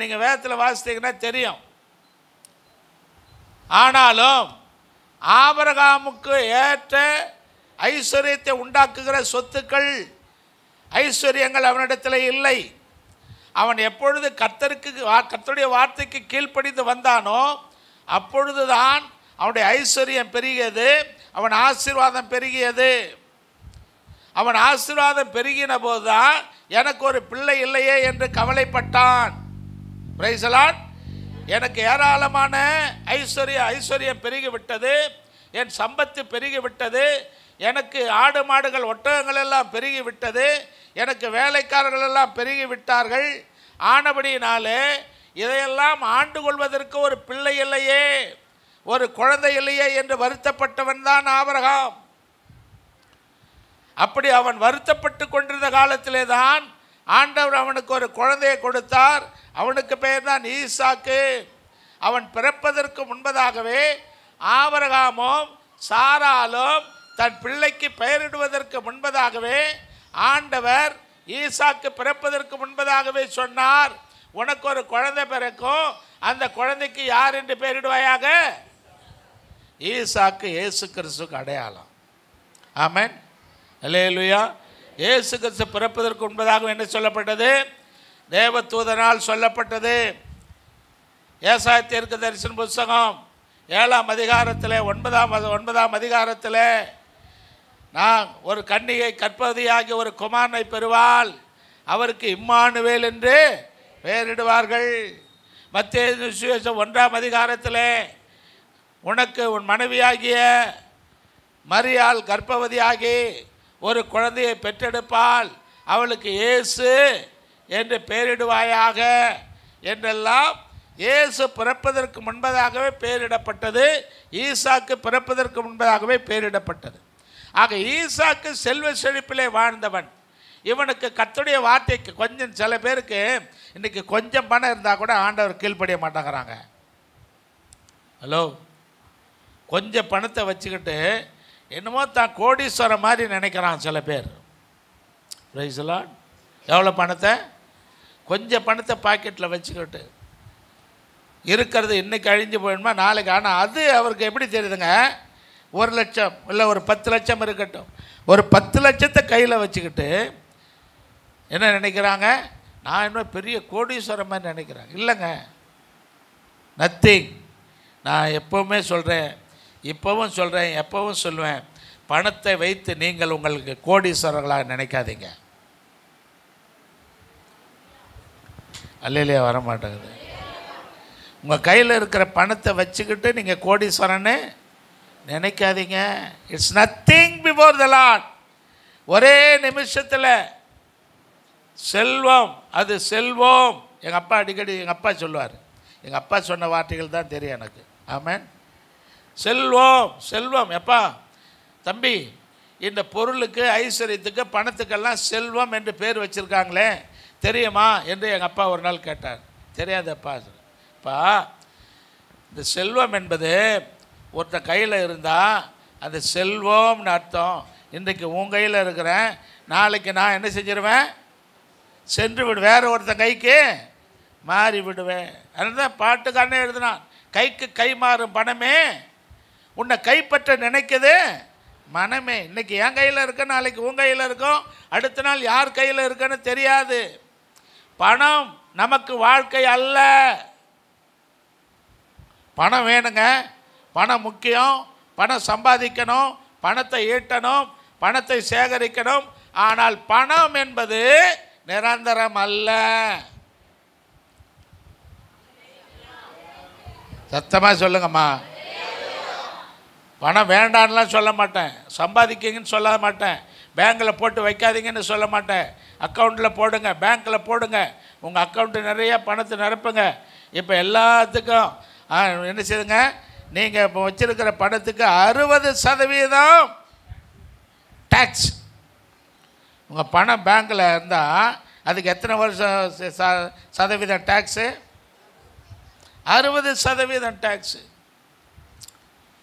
நீங்கள் வேதத்தில் வாசித்தீங்கன்னா தெரியும். ஆனாலும் ஆபிரகாமுக்கு ஏற்ற ஐஸ்வர்யத்தை உண்டாக்குகிற சொத்துக்கள், ஐஸ்வர்யங்கள் அவனிடத்தில் இல்லை. அவன் எப்பொழுது கர்த்தருடைய வார்த்தைக்கு கீழ்ப்படிந்து வந்தானோ அப்பொழுதுதான் அவனுடைய ஐஸ்வர்யம் பெருகியது, அவன் ஆசீர்வாதம் பெருகியது. அவன் ஆசீர்வாதம் பெருகின போதுதான் எனக்கு ஒரு பிள்ளை இல்லையே என்று கவலைப்பட்டான். Praise the Lord. எனக்கு ஏராளமான ஐஸ்வர்யம் பெருகிவிட்டது, என் சம்பத்து பெருகிவிட்டது, எனக்கு ஆடு மாடுகள் ஒட்டகங்கள் எல்லாம் பெருகிவிட்டது, எனக்கு வேலைக்காரர்கள் எல்லாம் பெருகிவிட்டார்கள். ஆனபடியினாலே இதையெல்லாம் ஆண்டு கொள்வதற்கு ஒரு பிள்ளை இல்லையே, ஒரு குழந்தை இல்லையே என்று வருத்தப்பட்டவன் தான் ஆபிரகாம். அப்படி அவன் வருத்தப்பட்டு கொண்டிருந்த காலத்திலே தான் ஆண்டவர் அவனுக்கு ஒரு குழந்தையை கொடுத்தார். அவனுக்கு பெயர் தான் ஈசாக்கு. அவன் பிறப்பதற்கு முன்பதாகவே ஆபிரகாமும் சாராலும் தன் பிள்ளைக்கு பெயரிடுவதற்கு முன்பதாகவே ஆண்டவர் ஈசாக்கு பிறப்பதற்கு முன்பதாகவே சொன்னார், உனக்கு ஒரு குழந்தை பிறக்கும், அந்த குழந்தைக்கு யார் என்று பெயரிடுவாயாக? ஈசாக்கு இயேசு கிறிஸ்துவுக்கு அடையாளம். ஆமென். அல்லேலூயா. இயேசு கிறிஸ்து பிறப்பதற்கு முன்பதாக என்ன சொல்லப்பட்டது? தேவதூதனால் சொல்லப்பட்டது. ஏசாயா தீர்க்கதரிசன புத்தகம் 7ஆம் அதிகாரத்தில் 9ஆம் அதிகாரத்தில், நான் ஒரு கன்னிகை கற்பவதியாகி ஒரு குமாரனை பெறுவாள், அவருக்கு இம்மானுவேல் என்று பெயரிடுவார்கள். மத்தேயு சுவிசேஷம் 1ஆம் அதிகாரத்தில், உனக்கு உன் மனைவியாகிய மரியாள் கர்ப்பவதியாகி ஒரு குழந்தையை பெற்றெடுப்பாள், அவளுக்கு இயேசு என்று பெயரிடுவாயாக என்றெல்லாம் இயேசு பிறப்பதற்கு முன்பதாகவே பெயரிடப்பட்டது. ஈசாக்கு பிறப்பதற்கு முன்பதாகவே பெயரிடப்பட்டது. ஆக ஈசாக்கு செல்வ செழிப்பிலே வாழ்ந்தவன். இவனுக்கு கர்த்தருடைய வார்த்தைக்கு கொஞ்சம், சில பேருக்கு இன்றைக்கி கொஞ்சம் பணம் இருந்தால் கூட ஆண்டவர் கீழ்ப்படிய மாட்டேங்கிறாங்க. ஹலோ, கொஞ்சம் பணத்தை வச்சுக்கிட்டு என்னமோ தான் கோடீஸ்வரம் மாதிரி நினைக்கிறான் சில பேர். Praise the Lord. எவ்வளோ பணத்தை? கொஞ்சம் பணத்தை பாக்கெட்டில் வச்சுக்கிட்டு இருக்கிறது இன்றைக்கி அழிஞ்சு போயிடுமா நாளைக்கு. ஆனால் அது அவருக்கு எப்படி தெரியுதுங்க? 1 லட்சம் இல்லை ஒரு 10 லட்சம் இருக்கட்டும், ஒரு 10 லட்சத்தை கையில் வச்சுக்கிட்டு என்ன நினைக்கிறாங்க? நான் இன்னும் பெரிய கோடீஸ்வரம் மாதிரி நினைக்கிறாங்க. இல்லைங்க, நத்திங். நான் எப்போவுமே சொல்கிறேன், இப்போவும் சொல்கிறேன், எப்போவும் சொல்லுவேன், பணத்தை வைத்து நீங்கள் உங்களுக்கு கோடீஸ்வரர்களாக நினைக்காதீங்க. அல்லையிலே வரமாட்டேங்குது. உங்கள் கையில் இருக்கிற பணத்தை வச்சுக்கிட்டு நீங்கள் கோடீஸ்வரன்னு நினைக்காதீங்க. It's nothing before the Lord. ஒரே நிமிஷத்தில் செல்வம், அது செல்வம். எங்கள் அப்பா அடிக்கடி எங்கள் அப்பா சொல்லுவார், எங்கள் அப்பா சொன்ன வார்த்தைகள் தான் தெரியும் எனக்கு. ஆமென். செல்வம் செல்வம். எப்பா தம்பி, இந்த பொருளுக்கு, ஐஸ்வர்யத்துக்கு, பணத்துக்கெல்லாம் செல்வம் என்று பேர் வச்சுருக்காங்களே, தெரியுமா என்று எங்கள் அப்பா ஒரு நாள் கேட்டார். தெரியாதப்பா. அப்பா, இந்த செல்வம் என்பது ஒருத்தன் கையில் இருந்தால் அது செல்வம்னு அர்த்தம். இன்றைக்கு உன் கையில் இருக்கிறேன், நாளைக்கு நான் என்ன செஞ்சிருவேன், சென்று விடுவேன், வேறு ஒருத்தன் கைக்கு மாறி விடுவேன். அதுதான் பாட்டுக்காரனே எழுதினான், கைக்கு கை மாறும் பணமே உன்னை கைப்பற்ற நினைக்குது மனமே. இன்றைக்கி என் கையில் இருக்க, நாளைக்கு உன் கையில் இருக்கும், அடுத்த நாள் யார் கையில் இருக்குன்னு தெரியாது. பணம் நமக்கு வாழ்க்கை அல்ல. பணம் வேணுங்க, பணம் முக்கியம். பணம் சம்பாதிக்கணும், பணத்தை ஈட்டணும், பணத்தை சேகரிக்கணும். ஆனால் பணம் என்பது நிரந்தரம் அல்ல. சத்தமாக சொல்லுங்கம்மா. பணம் வேண்டான்லாம் சொல்ல மாட்டேன், சம்பாதிக்கிங்கன்னு சொல்ல மாட்டேன், பேங்கில் போட்டு வைக்காதீங்கன்னு சொல்ல மாட்டேன். அக்கௌண்ட்டில் போடுங்க, பேங்க்கில் போடுங்க, உங்கள் அக்கௌண்ட்டு நிறைய பணத்தை நிரப்புங்க. இப்போ எல்லாத்துக்கும் என்ன செய்யுங்க, நீங்கள் இப்போ வச்சுருக்கிற பணத்துக்கு 60% டேக்ஸ். உங்கள் பணம் பேங்க்கில் இருந்தால் அதுக்கு எத்தனை வருஷம் சதவீதம் டேக்ஸு? 60% டேக்ஸு.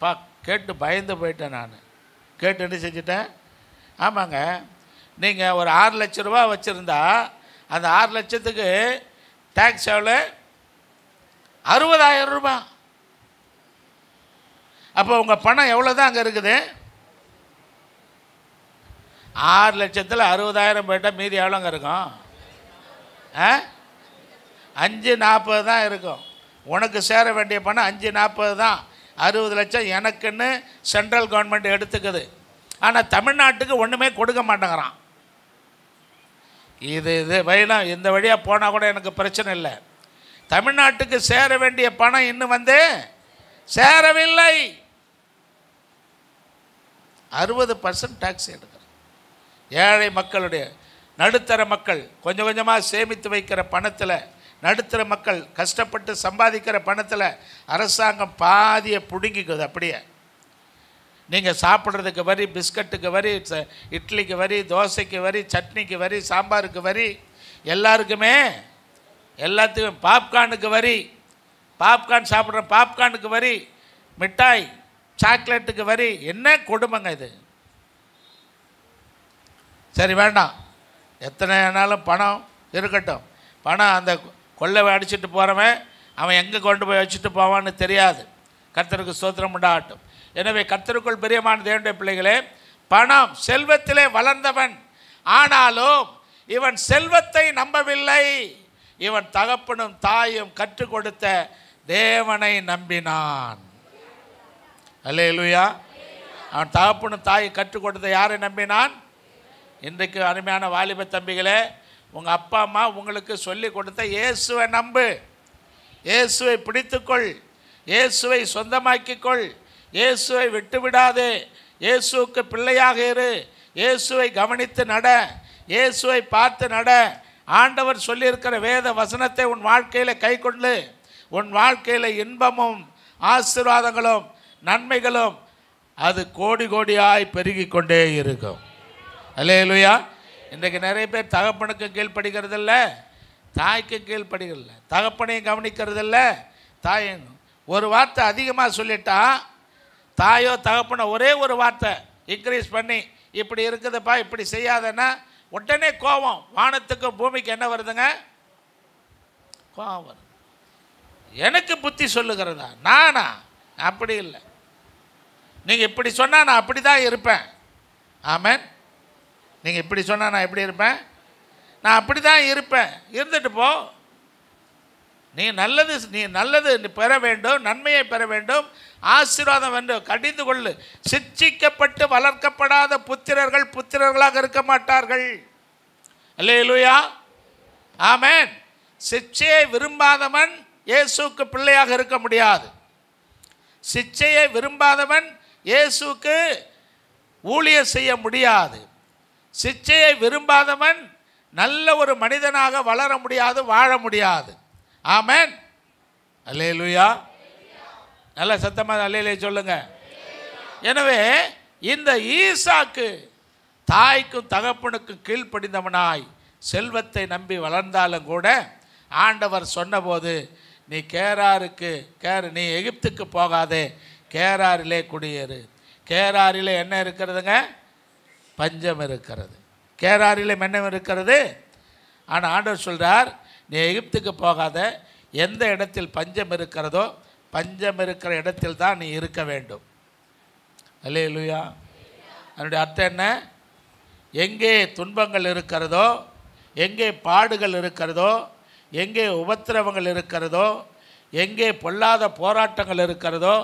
பா, கேட்டு பயந்து போயிட்டேன் நான். கேட்டு என்ன செஞ்சிட்டேன்? ஆமாங்க, நீங்கள் ஒரு 6 லட்ச ரூபா வச்சுருந்தா அந்த 6 லட்சத்துக்கு டேக்ஸ் எவ்வளோ? 60,000 ரூபா. அப்போ உங்கள் பணம் எவ்வளோ தான் அங்கே இருக்குது? 6 லட்சத்தில் 60,000 போயிட்டால் மீதி எவ்வளோங்க இருக்கும்? 540 தான் இருக்கும். உனக்கு சேர வேண்டிய பணம் 540 தான். 60 லட்சம் எனக்குன்னு சென்ட்ரல் கவர்மெண்ட் எடுத்துக்குது. ஆனால் தமிழ்நாட்டுக்கு ஒன்றுமே கொடுக்க மாட்டேங்கிறான். இது வழியெல்லாம் இந்த வழியாக போனால் கூட எனக்கு பிரச்சனை இல்லை. தமிழ்நாட்டுக்கு சேர வேண்டிய பணம் இன்னும் வந்து சேரவில்லை. 60% டேக்ஸ் எடுக்கிறது. ஏழை மக்களுடைய, நடுத்தர மக்கள் கொஞ்சம் கொஞ்சமாக சேமித்து வைக்கிற பணத்தில், நடுத்தர மக்கள் கஷ்டப்பட்டு சம்பாதிக்கிற பணத்தில் அரசாங்கம் பாதியை பிடுங்கிக்குது. அப்படியே நீங்கள் சாப்பிட்றதுக்கு வரி, பிஸ்கட்டுக்கு வரி, இட்லிக்கு வரி, தோசைக்கு வரி, சட்னிக்கு வரி, சாம்பாருக்கு வரி, எல்லாருக்குமே எல்லாத்துக்கும், பாப்கார்னுக்கு வரி, பாப்கார்ன் சாப்பிட்ற பாப்கார்னுக்கு வரி, மிட்டாய் சாக்லேட்டுக்கு வரி. என்ன கொடுமைங்க இது. சரி வேண்டாம், எத்தனை ஆனாலும் பணம் இருக்கட்டும். பணம் அந்த கொள்ளை அடிச்சுட்டு போகிறவன் அவன் எங்கே கொண்டு போய் வச்சுட்டு போவான்னு தெரியாது. கர்த்தருக்கு ஸ்தோத்திரம் உண்டாகட்டும். எனவே கர்த்தருக்குள் பிரியமான தேவனுடைய பிள்ளைகளே, பணம் செல்வத்திலே வளர்ந்தவன், ஆனாலும் இவன் செல்வத்தை நம்பவில்லை. இவன் தகப்பனும் தாயும் கற்றுக் கொடுத்த தேவனை நம்பினான். அல்லேலூயா. அவன் தகப்பனும் தாயும் கற்றுக் கொடுத்த யாரை நம்பினான்? இன்றைக்கு அருமையான வாலிப தம்பிகளே, உங்கள் அப்பா அம்மா உங்களுக்கு சொல்லி கொடுத்த இயேசுவை நம்பு, இயேசுவை பிடித்துக்கொள், இயேசுவை சொந்தமாக்கிக்கொள், இயேசுவை விட்டு விடாதே, இயேசுவுக்கு பிள்ளையாக இரு, இயேசுவை கவனித்து நட, இயேசுவை பார்த்து நட. ஆண்டவர் சொல்லியிருக்கிற வேத வசனத்தை உன் வாழ்க்கையில் கை கொண்டு உன் வாழ்க்கையில் இன்பமும் ஆசீர்வாதங்களும் நன்மைகளும் அது கோடி கோடியாய் பெருகி கொண்டே இருக்கும். அல்லேலூயா. இன்றைக்கு நிறைய பேர் தகப்பனுக்கு கீழ்ப்படுகிறதில்ல, தாய்க்கு கீழ்ப்படுகிறதில்ல, தகப்பனையும் கவனிக்கிறதில்ல, தாயும் ஒரு வார்த்தை அதிகமாக சொல்லிட்டா தாயோ தகப்பனோ ஒரே ஒரு வார்த்தை இன்க்ரீஸ் பண்ணி இப்படி இருக்குதுப்பா இப்படி செய்யாதன்னா உடனே கோபம். வானத்துக்கும் பூமிக்கு என்ன வருதுங்க? கோபம் வருது. எனக்கு புத்தி சொல்லுகிறதா? நானா? அப்படி இல்லை. நீங்கள் இப்படி சொன்னால் நான் அப்படி தான் இருப்பேன். ஆமென். நீங்கள் இப்படி சொன்னால் நான் எப்படி இருப்பேன்? நான் அப்படி தான் இருப்பேன். இருந்துட்டு போ. நீ நல்லது பெற வேண்டும், நன்மையை பெற வேண்டும், ஆசீர்வாதம் வேண்டும். கடிந்து கொள்ளு. சிட்சிக்கப்பட்டு வளர்க்கப்படாத புத்திரர்கள் புத்திரர்களாக இருக்க மாட்டார்கள். அல்லேலூயா. ஆமென். சிட்சையை விரும்பாதவன் இயேசுவுக்கு பிள்ளையாக இருக்க முடியாது. சிச்சையை விரும்பாதவன் இயேசுவுக்கு ஊழியம் செய்ய முடியாது. சிச்சையை விரும்பாதவன் நல்ல ஒரு மனிதனாக வளர முடியாது, வாழ முடியாது. ஆமென். அல்லேலூயா. நல்ல சத்தமாக அல்லேலூயா சொல்லுங்க. எனவே இந்த ஈசாக்கு தாய்க்கும் தகப்பனுக்கும் கீழ்ப்படிந்தவனாய் செல்வத்தை நம்பி வளர்ந்தாலும் கூட ஆண்டவர் சொன்னபோது நீ நீ எகிப்துக்கு போகாதே, கேராரிலே குடியேறு. கேராரிலே என்ன இருக்கிறதுங்க? பஞ்சம் இருக்கிறது. கேராரிலே என்ன இருக்கிறது? ஆனால் ஆண்டவர் சொல்கிறார், நீ எகிப்துக்கு போகாத, எந்த இடத்தில் பஞ்சம் இருக்கிறதோ பஞ்சம் இருக்கிற இடத்தில் தான் நீ இருக்க வேண்டும். அல்லேலூயா. அதனுடைய அர்த்தம் என்ன? எங்கே துன்பங்கள் இருக்கிறதோ, எங்கே பாடுகள் இருக்கிறதோ, எங்கே உபத்திரவங்கள் இருக்கிறதோ, எங்கே பொல்லாத போராட்டங்கள் இருக்கிறதோ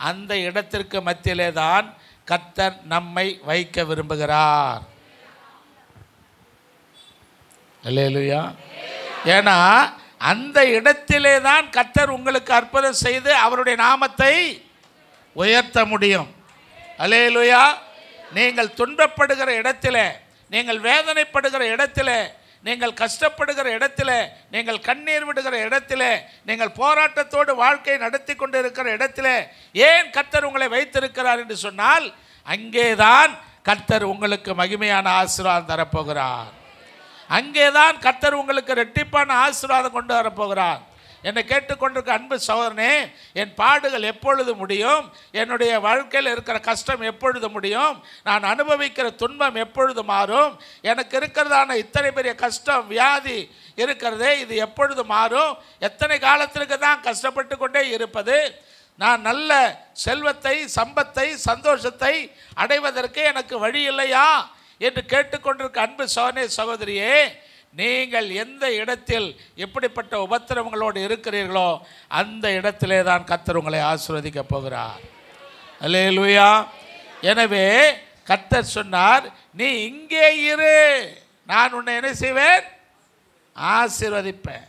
அந்த இடத்திற்கு மத்தியிலே தான் கர்த்தர் நம்மை வைக்க விரும்புகிறார். அல்லேலூயா. ஏன்னா அந்த இடத்திலே தான் கர்த்தர் உங்களுக்கு அற்புதம் செய்து அவருடைய நாமத்தை உயர்த்த முடியும். அல்லேலூயா. நீங்கள் துன்பப்படுகிற இடத்திலே, நீங்கள் வேதனைப்படுகிற இடத்திலே, நீங்கள் கஷ்டப்படுகிற இடத்திலே, நீங்கள் கண்ணீர் விடுகிற இடத்திலே, நீங்கள் போராட்டத்தோடு வாழ்க்கை நடத்தி கொண்டு இருக்கிற இடத்திலே ஏன் கர்த்தர் உங்களை வைத்திருக்கிறார் என்று சொன்னால், அங்கேதான் கர்த்தர் உங்களுக்கு மகிமையான ஆசீர்வாதம் தரப்போகிறார். அங்கேதான் கர்த்தர் உங்களுக்கு இரட்டிப்பான ஆசீர்வாதம் கொண்டு வரப்போகிறார். என்னை கேட்டுக்கொண்டிருக்க அன்பு சகோதரனே, என் பாடுகள் எப்பொழுது முடியும்? என்னுடைய வாழ்க்கையில் இருக்கிற கஷ்டம் எப்பொழுது முடியும்? நான் அனுபவிக்கிற துன்பம் எப்பொழுது மாறும்? எனக்கு இருக்கிறதான இத்தனை பெரிய கஷ்டம், வியாதி இருக்கிறதே, இது எப்பொழுது மாறும்? எத்தனை காலத்திற்கு தான் கஷ்டப்பட்டு கொண்டே இருப்பது? நான் நல்ல செல்வத்தை, சம்பத்தை, சந்தோஷத்தை அடைவதற்கு எனக்கு வழி இல்லையா என்று கேட்டுக்கொண்டிருக்க அன்பு சகோதரனே, சகோதரியே, நீங்கள் எந்த இடத்தில் எப்படிப்பட்ட உபத்திரவங்களோடு இருக்கிறீர்களோ அந்த இடத்திலே தான் கர்த்தர் உங்களை ஆசீர்வதிக்க போகிறார். அல்லேலூயா. எனவே கர்த்தர் சொன்னார், நீ இங்கே இரு, நான் உன்னை என்ன செய்வேன்? ஆசீர்வதிப்பேன்.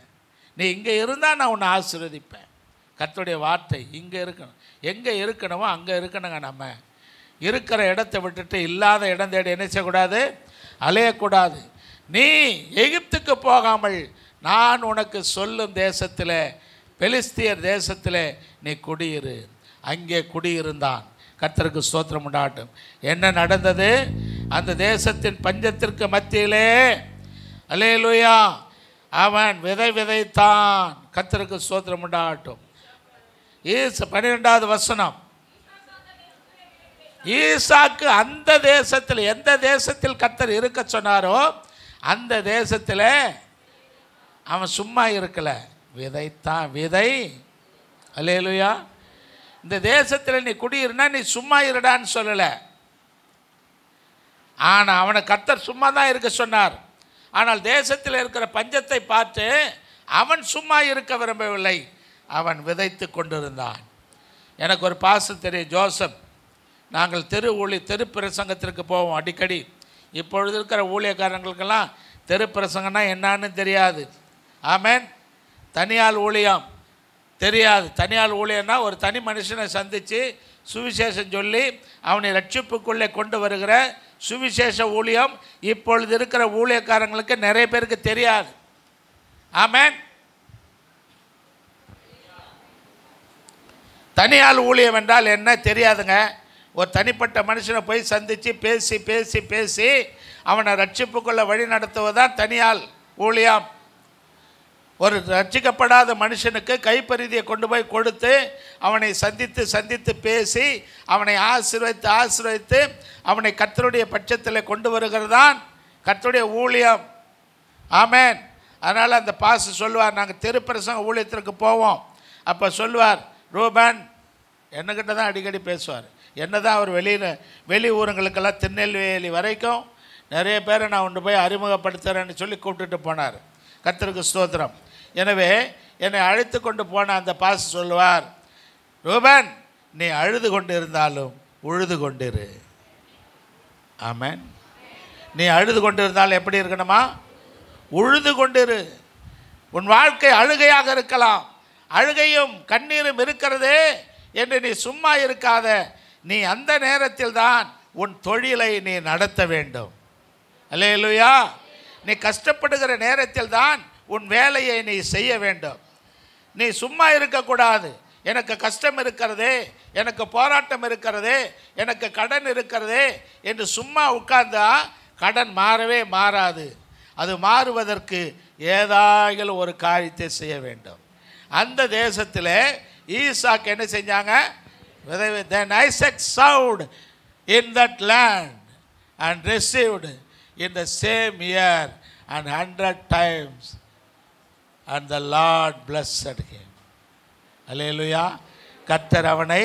நீ இங்கே இருந்தால் நான் உன்னை ஆசீர்வதிப்பேன். கர்த்தருடைய வார்த்தை இங்கே இருக்கணும். எங்கே இருக்கணுமோ அங்கே இருக்கணுங்க. நம்ம இருக்கிற இடத்தை விட்டுட்டு இல்லாத இடம் தேடி என்ன செய்யக்கூடாது? அலையக்கூடாது. நீ எகிப்துக்கு போகாமல் நான் உனக்கு சொல்லும் தேசத்தில், பெலிஸ்தியர் தேசத்தில் நீ குடியிரு. அங்கே குடியிருந்தான். கர்த்தருக்கு ஸ்தோத்திரம் உண்டாகட்டும். என்ன நடந்தது? அந்த தேசத்தின் பஞ்சத்திற்கு மத்தியிலே அல்லேலூயா அவன் விதைத்தான். கர்த்தருக்கு ஸ்தோத்திரம் உண்டாகட்டும். 12வது வசனம். ஈசாக்கு அந்த தேசத்தில், எந்த தேசத்தில் கர்த்தர் இருக்க சொன்னாரோ அந்த தேசத்தில் அவன் சும்மா இருக்கல, விதைத்தான். விதை. அல்லேலூயா. இந்த தேசத்தில் நீ குடியிருந்தா நீ சும்மா இருடான்னு சொல்லலை. ஆனால் அவனை கர்த்தர் சும்மா தான் இருக்க சொன்னார். ஆனால் தேசத்தில் இருக்கிற பஞ்சத்தை பார்த்து அவன் சும்மா இருக்க விரும்பவில்லை, அவன் விதைத்து கொண்டிருந்தான். எனக்கு ஒரு பாஸ்டர் தெரியும், ஜோசப். நாங்கள் தெரு பிரசங்கத்திற்கு போவோம் அடிக்கடி. இப்பொழுது இருக்கிற ஊழியக்காரங்களுக்கெல்லாம் தெரு பிரசங்கம்னா என்னான்னு தெரியாது. ஆமென். தனியால் ஊழியம் தெரியாது. தனியால் ஊழியம்னா ஒரு தனி மனுஷனை சந்தித்து சுவிசேஷம் சொல்லி அவனை ரட்சிப்புக்குள்ளே கொண்டு வருகிற சுவிசேஷ ஊழியம் இப்பொழுது இருக்கிற ஊழியக்காரங்களுக்கு நிறைய பேருக்கு தெரியாது. ஆமென். தனியால் ஊழியம் என்றால் என்ன தெரியாதுங்க. ஒரு தனிப்பட்ட மனுஷனை போய் சந்தித்து பேசி பேசி பேசி அவனை ரட்சிப்புக்குள்ளே வழி நடத்துவதுதான் தனியால் ஊழியம். ஒரு ரட்சிக்கப்படாத மனுஷனுக்கு கைப்பரிதியை கொண்டு போய் கொடுத்து அவனை சந்தித்து சந்தித்து பேசி அவனை ஆசீர்வதித்து அவனை கர்த்தருடைய பட்சத்தில் கொண்டு வருகிறது தான் கர்த்தருடைய ஊழியம். ஆமென். அதனால் அந்த பாஸ்டர் சொல்லுவார், நாங்கள் தெருப்பிரசங்க ஊழியத்திற்கு போவோம். அப்போ சொல்லுவார், ரூபன் என்னக்கிட்ட தான் அடிக்கடி பேசுவார். என்ன தான் அவர் வெளி ஊருங்களுக்கெல்லாம் திருநெல்வேலி வரைக்கும் நிறைய பேரை நான் கொண்டு போய் அறிமுகப்படுத்துகிறேன்னு சொல்லி கூப்பிட்டுட்டு போனார். கர்த்தருக்கு ஸ்தோத்திரம். எனவே என்னை அழைத்து கொண்டு போன அந்த பாஸ்டர் சொல்லுவார், ரூபன் நீ அழுது கொண்டு இருந்தாலும் உழுது கொண்டிரு. ஆமென். நீ அழுது கொண்டு இருந்தாலும் எப்படி இருக்கணுமா? உழுது கொண்டிரு. உன் வாழ்க்கை அழுகையாக இருக்கலாம், அழுகையும் கண்ணீரும் இருக்கிறதே என்று நீ சும்மா இருக்காத. நீ அந்த நேரத்தில் தான் உன் தொழிலை நீ நடத்த வேண்டும். அல்லேலூயா. நீ கஷ்டப்படுகிற நேரத்தில் தான் உன் வேலையை நீ செய்ய வேண்டும். நீ சும்மா இருக்கக்கூடாது. எனக்கு கஷ்டம் இருக்கிறதே, எனக்கு போராட்டம் இருக்கிறதே, எனக்கு கடன் இருக்கிறதே என்று சும்மா உட்கார்ந்தா கடன் மாறவே மாறாது. அது மாறுவதற்கு ஏதாயிலும் ஒரு காரியத்தை செய்ய வேண்டும். அந்த தேசத்தில் ஈசாக்கு என்ன செஞ்சாங்க? Then Isaac sowed in that land and received in the same year and 100 times, and the Lord blessed him. அல்லேலூயா. கர்த்தர் அவனை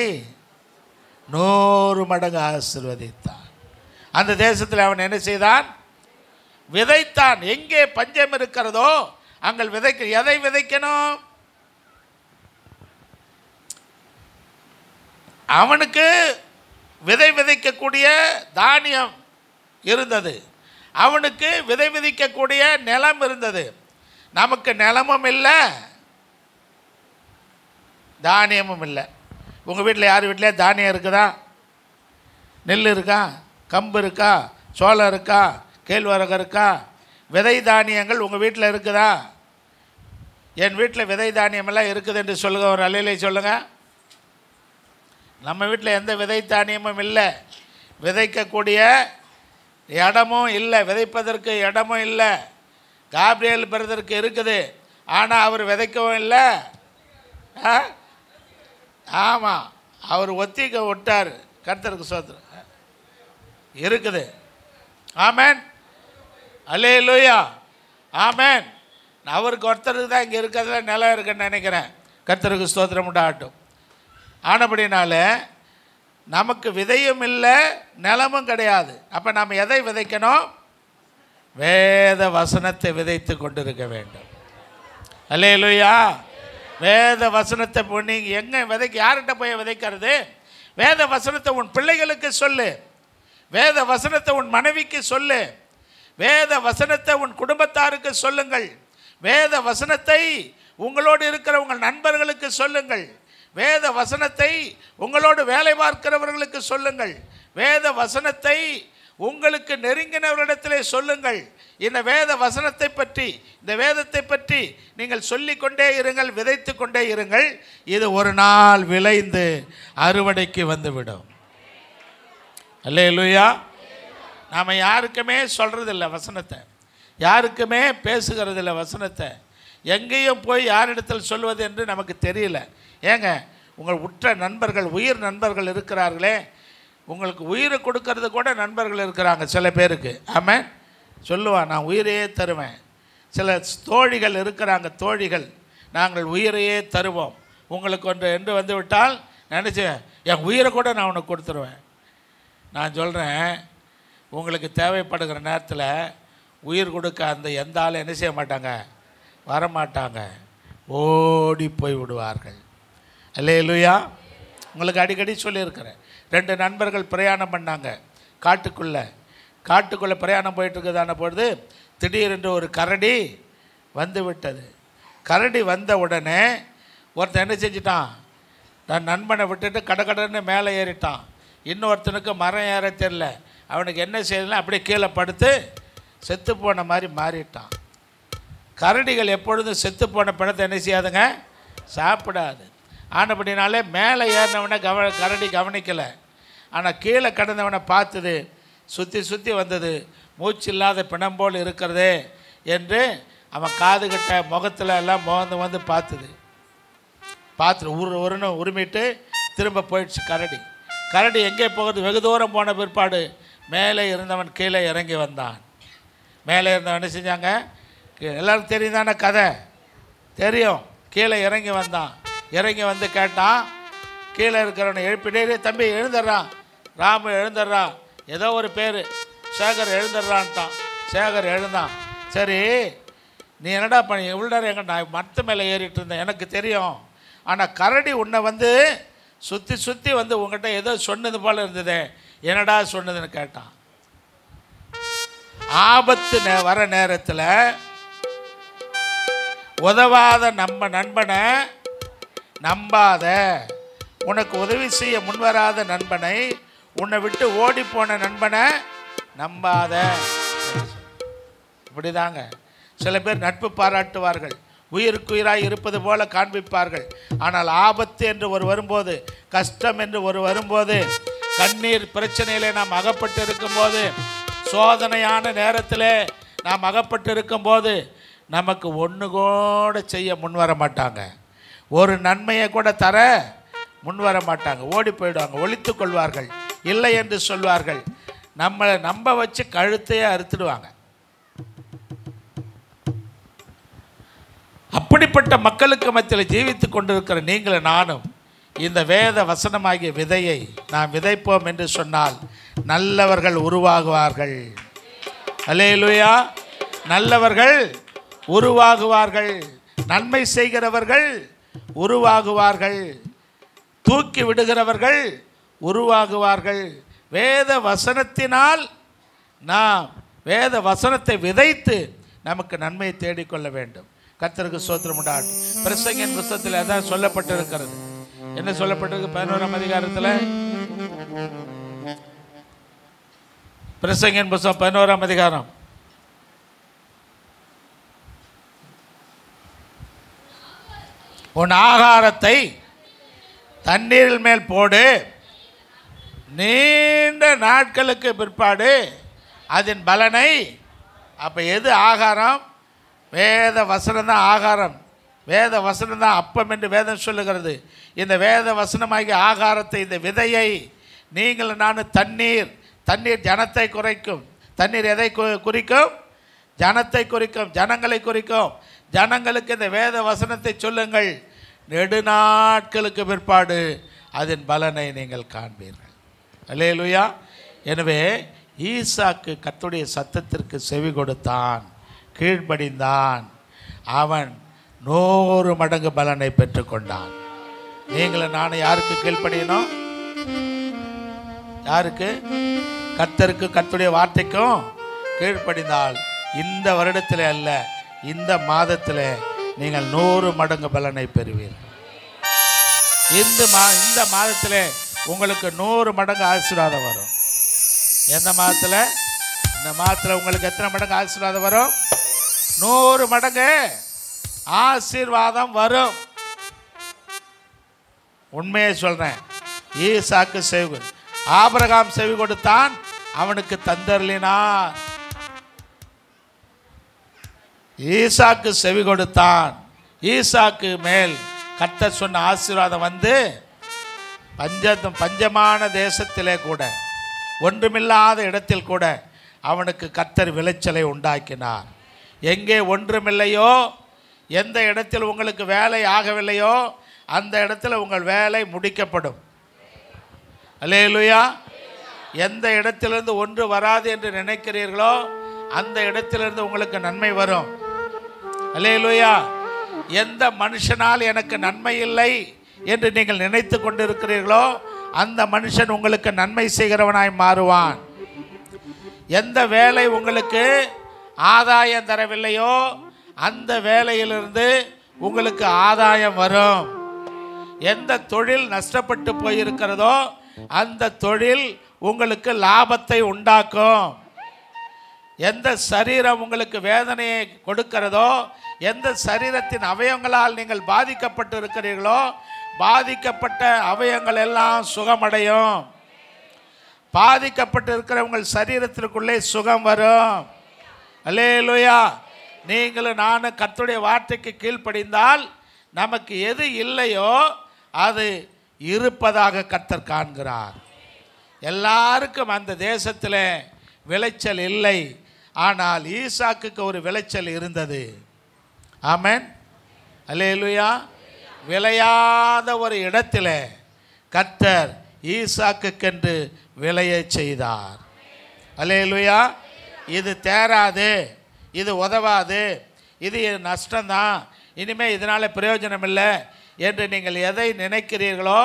100 மடங்கு ஆசீர்வதித்தார். அந்த தேசத்தில் அவன் என்ன செய்தான்? விதைத்தான். எங்கே பஞ்சம் இருக்கிறதோ அங்கே விதைக்க. எதை விதைக்கணும்? அவனுக்கு விதை விதைக்கக்கூடிய தானியம் இருந்தது, அவனுக்கு விதை விதைக்கக்கூடிய நிலம் இருந்தது. நமக்கு நிலமும் இல்லை, தானியமும் இல்லை. உங்கள் வீட்டில் யார் வீட்டிலே தானியம் இருக்குதா? நெல் இருக்கா? கம்பு இருக்கா? சோளம் இருக்கா? கேழ்வரகு இருக்கா? விதை தானியங்கள் உங்கள் வீட்டில் இருக்குதா? என் வீட்டில் விதை தானியமெல்லாம் இருக்குது என்று சொல்லுங்க. ஒரு அல்லேலூயா சொல்லுங்கள். நம்ம வீட்டில் எந்த விதை தானியமும் இல்லை, விதைக்கக்கூடிய இடமும் இல்லை, விதைப்பதற்கு இடமும் இல்லை. காப்ரியேல் பிரதருக்கு இருக்குது, ஆனால் அவர் விதைக்கவும் இல்லை. ஆமாம், அவர் ஒத்திக்க விட்டார். கர்த்தருக்கு ஸ்தோத்திரம். இருக்குது. ஆமென். அல்லேலூயா. ஆமென். அவருக்கு ஒருத்தருக்கு தான் இங்கே இருக்கிறதுல நிலம் இருக்குன்னு நினைக்கிறேன். கர்த்தருக்கு ஸ்தோத்திரம் உண்டாகட்டும். ஆனபடினால நமக்கு விதையும் இல்லை, நிலமும் கிடையாது. அப்போ நாம் எதை விதைக்கணும்? வேத வசனத்தை விதைத்து கொண்டிருக்க வேண்டும். அல்லேலூயா. வேத வசனத்தை நீங்கள் எங்கே விதைக்க? யார்கிட்ட போய் விதைக்கிறது? வேத வசனத்தை உன் பிள்ளைகளுக்கு சொல்லு, வேத வசனத்தை உன் மனைவிக்கு சொல்லு, வேத வசனத்தை உன் குடும்பத்தாருக்கு சொல்லுங்கள், வேத வசனத்தை உங்களோடு இருக்கிற உங்கள் நண்பர்களுக்கு சொல்லுங்கள், வேத வசனத்தை உங்களோடு வேலை பார்க்கிறவர்களுக்கு சொல்லுங்கள், வேத வசனத்தை உங்களுக்கு நெருங்கினவரிடத்திலே சொல்லுங்கள். இந்த வேத வசனத்தை பற்றி, இந்த வேதத்தை பற்றி நீங்கள் சொல்லிக்கொண்டே இருங்கள், விதைத்து கொண்டே இருங்கள். இது ஒரு நாள் விளைந்து அறுவடைக்கு வந்துவிடும். அல்லேலூயா. நாம் யாருக்குமே சொல்கிறதில்ல வசனத்தை, யாருக்குமே பேசுகிறதில்ல வசனத்தை. எங்கேயும் போய் யாரிடத்தில் சொல்வது என்று நமக்கு தெரியல. ஏங்க, உங்கள் உற்ற நண்பர்கள், உயிர் நண்பர்கள் இருக்கிறார்களே, உங்களுக்கு உயிரை கொடுக்கறது கூட நண்பர்கள் இருக்கிறாங்க சில பேருக்கு. ஆமென். சொல்லுவான், நான் உயிரையே தருவேன். சில தோழிகள் இருக்கிறாங்க, தோழிகள், நாங்கள் உயிரையே தருவோம் உங்களுக்கு ஒன்று என்று வந்து விட்டால் நினச்சேன், என் உயிரை கூட நான் உனக்கு கொடுத்துருவேன். நான் சொல்கிறேன், உங்களுக்கு தேவைப்படுகிற நேரத்தில் உயிர் கொடுக்க அந்த எந்த ஆளும் என்ன செய்ய மாட்டாங்க? வரமாட்டாங்க, ஓடி போய் விடுவார்கள். அல்லேலூயா. உங்களுக்கு அடிக்கடி சொல்லியிருக்கிறேன். 2 நண்பர்கள் பிரயாணம் பண்ணாங்க காட்டுக்குள்ளே பிரயாணம் போயிட்டுருக்குதான பொழுது திடீரென்று ஒரு கரடி வந்து விட்டது. கரடி வந்த உடனே ஒருத்தன் என்ன செஞ்சிட்டான்? தன் நண்பனை விட்டுட்டு கடன்னு மேலே ஏறிட்டான். இன்னொருத்தனுக்கு மரம் ஏற தெரியல. அவனுக்கு என்ன செய்யலாம், அப்படியே கீழே படுத்து செத்து போன மாதிரி மாறிட்டான். கரடிகள் எப்பொழுதும் செத்து போன பழத்தை என்ன செய்யாதுங்க? சாப்பிடாது. ஆனபடினாலே மேலே ஏறினவனை கரடி கவனிக்கலை. ஆனால் கீழே கடந்தவனை பார்த்தது, சுற்றி வந்தது, மூச்சு இல்லாத பிணம் போல் இருக்கிறதே என்று அவன் காது கிட்ட முகத்தில் எல்லாம் வந்து பார்த்துட்டு உருன்னு உரிமிட்டு திரும்ப போயிடுச்சு கரடி எங்கே போகிறது? வெகு தூரம் போன பிற்பாடு மேலே இருந்தவன் கீழே இறங்கி வந்தான். மேலே இருந்தவன் என்ன செஞ்சாங்க? எல்லோரும் தெரியும் தானே கதை, தெரியும். கீழே இறங்கி வந்தான். இறங்கி வந்து கேட்டான், கீழே இருக்கிறவனை எழுப்பிட்டே, தம்பி எழுந்துடுறான், ராமு எழுந்துடுறான், ஏதோ ஒரு பேர், சேகர் எழுந்துடுறான்ட்டான். சேகர் எழுந்தான். சரி, நீ என்னடா பண்ணி இவ்வளோ நேரம் எங்கே? நான் மரத்து மேலே ஏறிட்டு இருந்தேன், எனக்கு தெரியும். ஆனால் கரடி உன்னை வந்து சுற்றி வந்து உங்கள்கிட்ட ஏதோ சொன்னது போல் இருந்ததே, என்னடா சொன்னதுன்னு கேட்டான். ஆபத்து வர நேரத்தில் உதவாத நம்ம நண்பனை நம்பாத, உனக்கு உதவி செய்ய முன்வராத நண்பனை, உன்னை விட்டு ஓடி போன நண்பனை நம்பாத. இப்படிதாங்க சில பேர் நட்பு பாராட்டுவார்கள், உயிருக்குயிராய் இருப்பது போல காண்பிப்பார்கள். ஆனால் ஆபத்து என்று ஒரு வரும்போது, கஷ்டம் என்று ஒரு வரும்போது, கண்ணீர் பிரச்சனையிலே நாம் அகப்பட்டு இருக்கும்போது, சோதனையான நேரத்தில் நாம் அகப்பட்டு இருக்கும்போது நமக்கு ஒன்று கூட செய்ய முன்வர மாட்டாங்க. ஒரு நன்மையை கூட தர முன்வர மாட்டாங்க. ஓடி போயிடுவாங்க, ஒழித்து கொள்வார்கள், இல்லை என்று சொல்வார்கள். நம்மளை நம்ப வச்சு கழுத்தையே அறுத்துடுவாங்க. அப்படிப்பட்ட மக்களுக்கு மத்தியில் ஜீவித்து கொண்டிருக்கிற நீங்களும் நானும் இந்த வேத வசனமாகிய விதையை நாம் விதைப்போம் என்று சொன்னால் நல்லவர்கள் உருவாகுவார்கள். அல்லேலூயா. நல்லவர்கள் உருவாகுவார்கள், நன்மை செய்கிறவர்கள் உருவாகுவார்கள், தூக்கி விடுகிறவர்கள் உருவாகுவார்கள். வேத வசனத்தினால் நாம் வேத வசனத்தை விதைத்து நமக்கு நன்மையை தேடிக்கொள்ள வேண்டும். கர்த்தருக்கு ஸ்தோத்திரம் உண்டாகட்டும். பிரசங்கின் புத்தகத்தில் அதான் சொல்லப்பட்டிருக்கிறது. என்ன சொல்லப்பட்டிருக்கு? 11ஆம் அதிகாரத்தில், பிரசங்கின் புத்தகம் 11ஆம் அதிகாரம் உன் ஆகாரத்தை தண்ணீரில் மேல் போடு, நீண்ட நாட்களுக்கு பிற்பாடு அதன் பலனை. அப்போ எது ஆகாரம்? வேத வசனம் தான் ஆகாரம், வேத வசனம் தான் அப்பம் என்று வேதம் சொல்லுகிறது. இந்த வேத வசனமாகிய ஆகாரத்தை, இந்த விதையை நீங்கள் நான் தண்ணீர், தண்ணீர் ஜனத்தை குறைக்கும். தண்ணீர் எதை குறிக்கும்? ஜனத்தை குறிக்கும், ஜனங்களை குறிக்கும். ஜனங்களுக்கு இந்த வேத வசனத்தை சொல்லுங்கள், நெடுநாட்களுக்கு பிற்பாடு அதன் பலனை நீங்கள் காண்பீர்கள். அல்லேலூயா. எனவே ஈசாக்கு கர்த்தருடைய சத்தத்திற்கு செவி கொடுத்தான், கீழ்ப்படிந்தான், அவன் 100 மடங்கு பலனை பெற்றுக்கொண்டான். நீங்களும் நானும் யாருக்கு கீழ்ப்படியணும்? யாருக்கு? கர்த்தருக்கு, கர்த்தருடைய வார்த்தைக்கும் கீழ்ப்படிந்தால் இந்த வருடத்தில் அல்ல, இந்த மாதத்தில் நீங்கள் 100 மடங்கு பலனை பெறுவீர்கள். இந்த மாதத்தில் உங்களுக்கு 100 மடங்கு ஆசீர்வாதம் வரும். எந்த மாதத்தில்? இந்த மாதத்தில் உங்களுக்கு எத்தனை மடங்கு ஆசீர்வாதம் வரும்? 100 மடங்கு ஆசீர்வாதம் வரும். உண்மையை சொல்றேன். ஈசாக்கு செவி, ஆபிரகாம் செவி கொடுத்தான், அவனுக்கு தந்தருளினார். ஈசாக்கு செவி கொடுத்தான், ஈசாக்கு மேல் கர்த்தர் சொன்ன ஆசீர்வாதம் வந்து பஞ்சமான தேசத்திலே கூட, ஒன்றுமில்லாத இடத்தில் கூட அவனுக்கு கர்த்தர் விளைச்சலை உண்டாக்கினார். எங்கே ஒன்றுமில்லையோ, எந்த இடத்தில் உங்களுக்கு வேலை ஆகவில்லையோ அந்த இடத்துல உங்கள் வேலை முடிக்கப்படும். அல்லேலூயா. எந்த இடத்திலிருந்து ஒன்று வராது என்று நினைக்கிறீர்களோ அந்த இடத்திலிருந்து உங்களுக்கு நன்மை வரும். அல்லேலூயா. எந்த மனுஷனால் எனக்கு நன்மை இல்லை என்று நீங்கள் நினைத்து கொண்டிருக்கிறீர்களோ அந்த மனுஷன் உங்களுக்கு நன்மை செய்கிறவனாய் மாறுவான். எந்த வேலை உங்களுக்கு ஆதாயம் தரவில்லையோ அந்த வேலையிலிருந்து உங்களுக்கு ஆதாயம் வரும். எந்த தொழில் நஷ்டப்பட்டு போயிருக்கிறதோ அந்த தொழில் உங்களுக்கு லாபத்தை உண்டாக்கும். எந்த சரீரம் உங்களுக்கு வேதனையை கொடுக்கிறதோ, எந்த சரீரத்தின் அவயவங்களால் நீங்கள் பாதிக்கப்பட்டு இருக்கிறீர்களோ பாதிக்கப்பட்ட அவயங்கள் எல்லாம் சுகமடையும். பாதிக்கப்பட்டு இருக்கிற உங்கள் சரீரத்திற்குள்ளே சுகம் வரும். அல்லேலூயா. நீங்களும் நானும் கர்த்தருடைய வார்த்தைக்கு கீழ்ப்படிந்தால் நமக்கு எது இல்லையோ அது இருப்பதாக கர்த்தர் காண்கிறார். எல்லாருக்கும் அந்த தேசத்தில் விளைச்சல் இல்லை, ஆனால் ஈசாக்குக்கு ஒரு விளைச்சல் இருந்தது. ஆமென். அல்லேலூயா. விளையாத ஒரு இடத்துல கர்த்தர் ஈசாக்குக்கென்று விளைய செய்தார். அல்லேலூயா. இது தேராது, இது உதவாது, இது நஷ்டம்தான், இனிமேல் இதனால் பிரயோஜனம் இல்லை என்று நீங்கள் எதை நினைக்கிறீர்களோ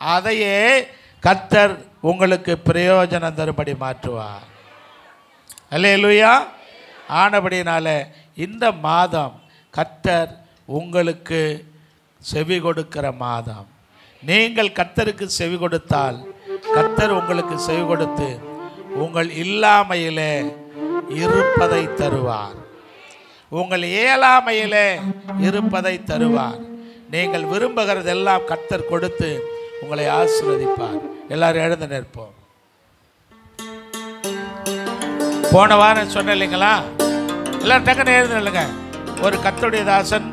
அதையே கர்த்தர் உங்களுக்கு பிரயோஜனம் தரும்படி மாற்றுவார். அல்லேலூயா. ஆனபடினால இந்த மாதம் கர்த்தர் உங்களுக்கு செவி கொடுக்கிற மாதம். நீங்கள் கர்த்தருக்கு செவி கொடுத்தால் கர்த்தர் உங்களுக்கு செவி கொடுத்து உங்கள் இல்லாமையிலே இருப்பதை தருவார். உங்கள் இயலாமையிலே இருப்பதை தருவார். நீங்கள் விரும்புகிறதெல்லாம் கர்த்தர் கொடுத்து உங்களை ஆசீர்வதிப்பார். எல்லாரும் எழுந்து நிற்போம். போன வாரம் சொன்ன இல்லைங்களா, எல்லாரும் டக்குன்னு எழுந்து இல்லைங்க. ஒரு கர்த்தருடைய தாசன்